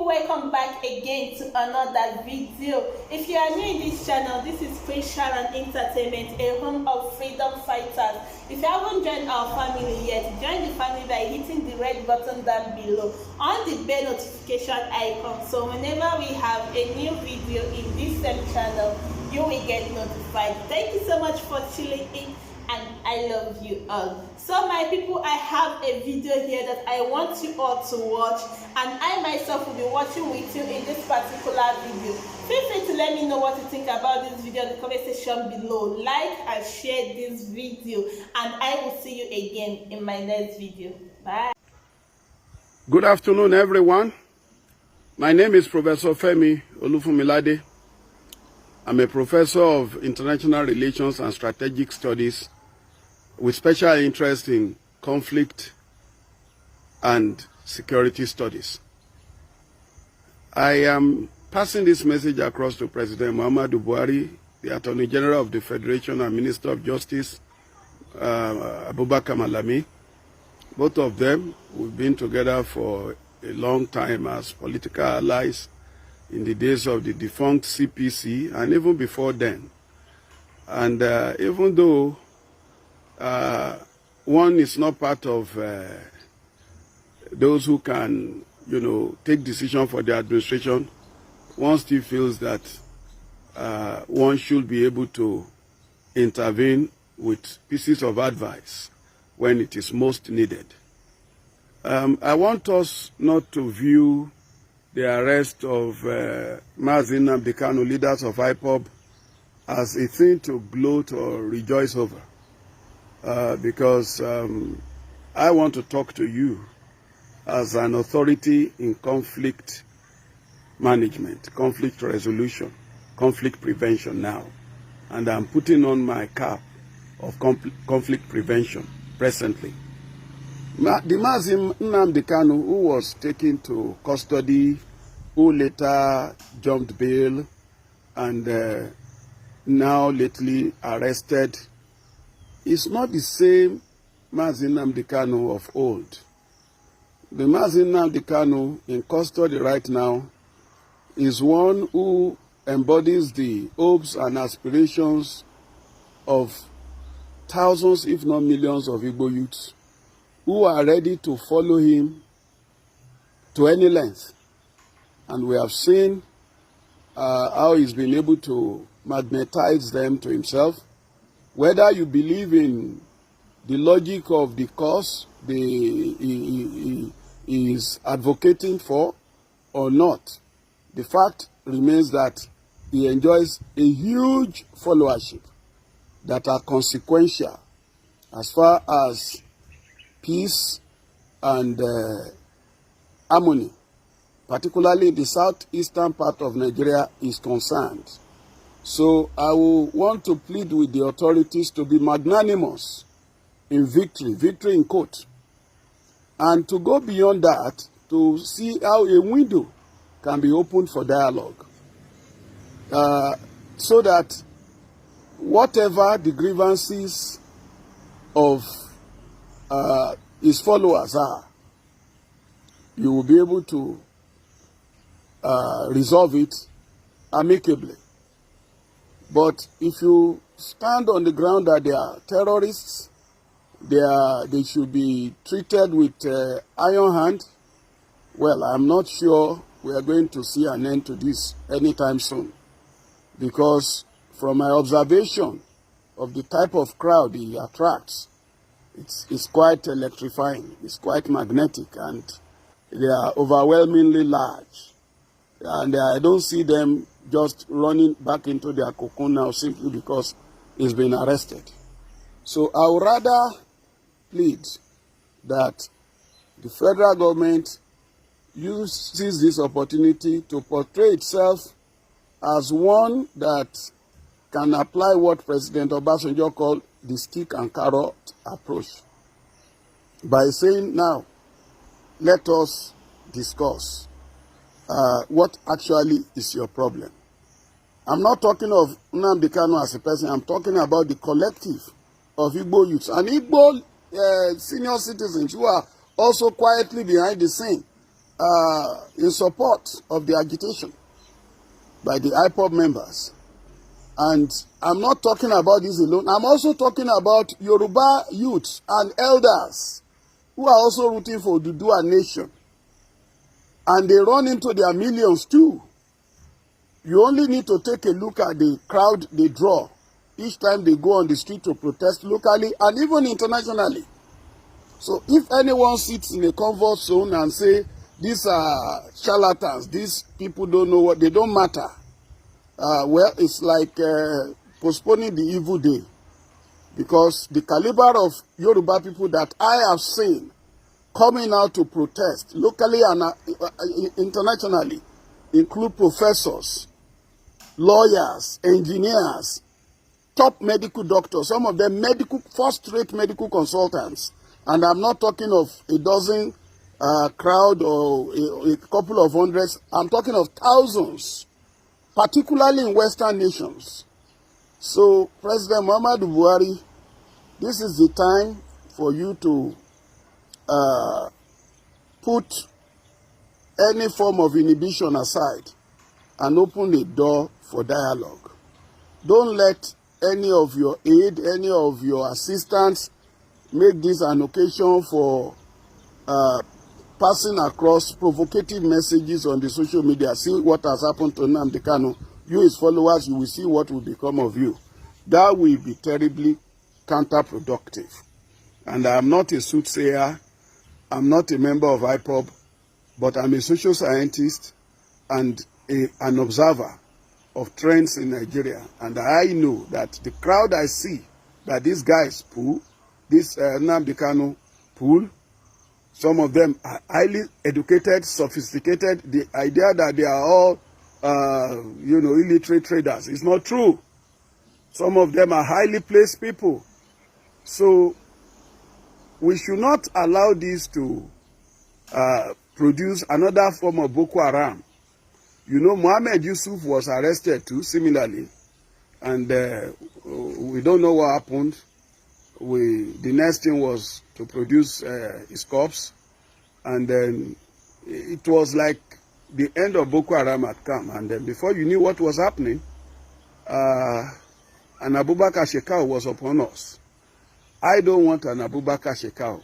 welcome back again to another video. If you are new in this channel, this is Officialsharon Entertainment, a home of freedom fighters. If you haven't joined our family yet, join the family by hitting the red button down below on the bell notification icon, so whenever we have a new video in this same channel, you will get notified. Thank you so much for tuning in, and I love you all. So my people, I have a video here that I want you all to watch, and I myself will be watching with you in this particular video. Feel free to let me know what you think about this video in the comment section below. Like and share this video, and I will see you again in my next video. Bye. Good afternoon, everyone. My name is Professor Femi Olufumilade. I'm a professor of international relations and strategic studies with special interest in conflict and security studies. I am passing this message across to President Muhammadu Buhari, the Attorney General of the Federation and Minister of Justice, Abubakar Malami. Both of them, we've been together for a long time as political allies in the days of the defunct CPC and even before then. And even though one is not part of those who can, take decision for the administration, one still feels that one should be able to intervene with pieces of advice when it is most needed. I want us not to view the arrest of Mazi Nnamdi Kanu, leaders of Ipop, as a thing to gloat or rejoice over. Because I want to talk to you as an authority in conflict management, conflict resolution, conflict prevention now. And I'm putting on my cap of conflict prevention presently. The Mazi Nnamdi Kanu, who was taken to custody, who later jumped bail, and now lately arrested, is not the same Mazi Nnamdi Kanu of old. The Mazi Nnamdi Kanu in custody right now is one who embodies the hopes and aspirations of thousands, if not millions, of Igbo youths who are ready to follow him to any length. And we have seen how he's been able to magnetize them to himself. Whether you believe in the logic of the cause he is advocating for or not, the fact remains that he enjoys a huge followership that are consequential as far as peace and harmony, particularly in the southeastern part of Nigeria, is concerned. So I will want to plead with the authorities to be magnanimous in victory in court, and to go beyond that to see how a window can be opened for dialogue, so that whatever the grievances of his followers are, you will be able to resolve it amicably. But if you stand on the ground that they are terrorists, they should be treated with iron hand, well, I'm not sure we are going to see an end to this anytime soon. Because from my observation of the type of crowd he attracts, it's quite electrifying, it's quite magnetic, and they are overwhelmingly large. And I don't see them just running back into their cocoon now simply because he's been arrested. So I would rather plead that the federal government uses this opportunity to portray itself as one that can apply what President Obasanjo called the stick and carrot approach, by saying, now, let us discuss what actually is your problem. I'm not talking of Nnamdi Kanu as a person. I'm talking about the collective of Igbo youths and Igbo senior citizens who are also quietly behind the scene in support of the agitation by the Ipop members. And I'm not talking about this alone. I'm also talking about Yoruba youths and elders who are also rooting for Dudua nation. And they run into their millions too. You only need to take a look at the crowd they draw each time they go on the street to protest locally and even internationally. So if anyone sits in a comfort zone and say, these are charlatans, these people don't know what, they don't matter, well, it's like postponing the evil day. Because the caliber of Yoruba people that I have seen coming out to protest locally and internationally include professors, lawyers, engineers, top medical doctors, some of them first-rate medical consultants. And I'm not talking of a dozen crowd or a couple of hundreds. I'm talking of thousands, particularly in Western nations. So, President Muhammadu Buhari, this is the time for you to put any form of inhibition aside and open the door for dialogue. Don't let any of your aid, any of your assistants make this an occasion for passing across provocative messages on the social media. See what has happened to Nnamdi Kanu. You, his followers, you will see what will become of you. That will be terribly counterproductive. And I am not a soothsayer. I'm not a member of Ipop, but I'm a social scientist and an observer of trends in Nigeria. And I know that the crowd I see that these guys pull, this Nnamdi Kanu pull, some of them are highly educated, sophisticated. The idea that they are all, illiterate traders is not true. Some of them are highly placed people. So we should not allow this to produce another form of Boko Haram. You know, Mohammed Yusuf was arrested too, similarly. And we don't know what happened. The next thing was to produce his corpse. And then it was like the end of Boko Haram had come. And then before you knew what was happening, an Abubakar Shekau was upon us. I don't want an Abubakar Shekau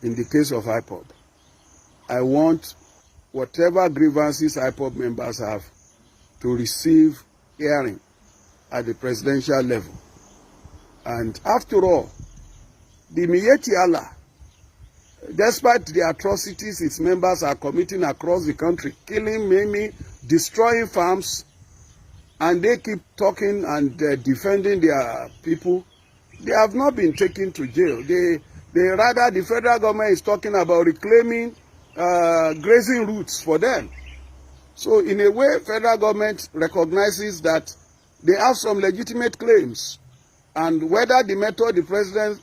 in the case of Ipop. I want whatever grievances Ipop members have to receive hearing at the presidential level. And after all, the Miyetti Allah, despite the atrocities its members are committing across the country, killing, maiming, destroying farms, and they keep talking and defending their people, they have not been taken to jail. Rather, the federal government is talking about reclaiming grazing routes for them. So in a way, federal government recognizes that they have some legitimate claims. And whether the method the president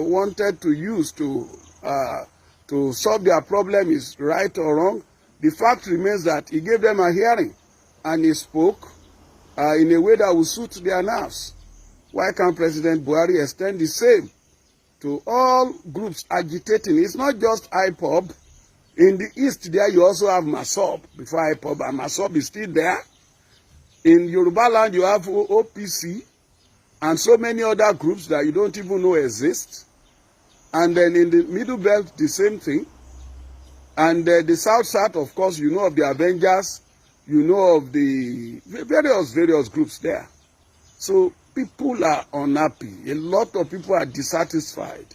wanted to use to solve their problem is right or wrong, the fact remains that he gave them a hearing and he spoke in a way that will suit their nerves. Why can't President Buhari extend the same to all groups agitating? It's not just Ipop. In the east there, you also have Masob before Ipop, and Masob is still there. In Yoruba land, you have OPC and so many other groups that you don't even know exist. And then in the Middle Belt, the same thing. And the South, of course, you know of the Avengers, you know of the various groups there. So people are unhappy. A lot of people are dissatisfied.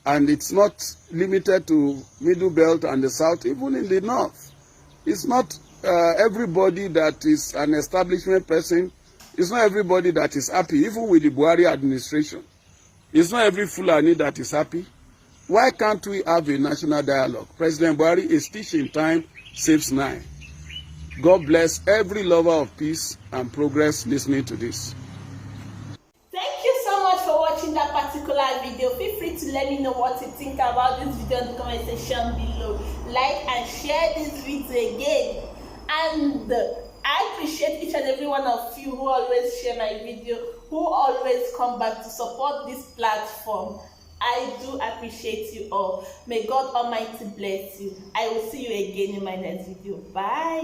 And it's not limited to Middle Belt and the South, even in the North. It's not everybody that is an establishment person. It's not everybody that is happy, even with the Buhari administration. It's not every Fulani that is happy. Why can't we have a national dialogue? President Buhari is teaching time saves 9. God bless every lover of peace and progress listening to this. Thank you so much for watching that particular video. Feel free to let me know what you think about this video in the comment section below. Like and share this video again. And I appreciate each and every one of you who always share my video, who always come back to support this platform. I do appreciate you all. May God Almighty bless you. I will see you again in my next video. Bye.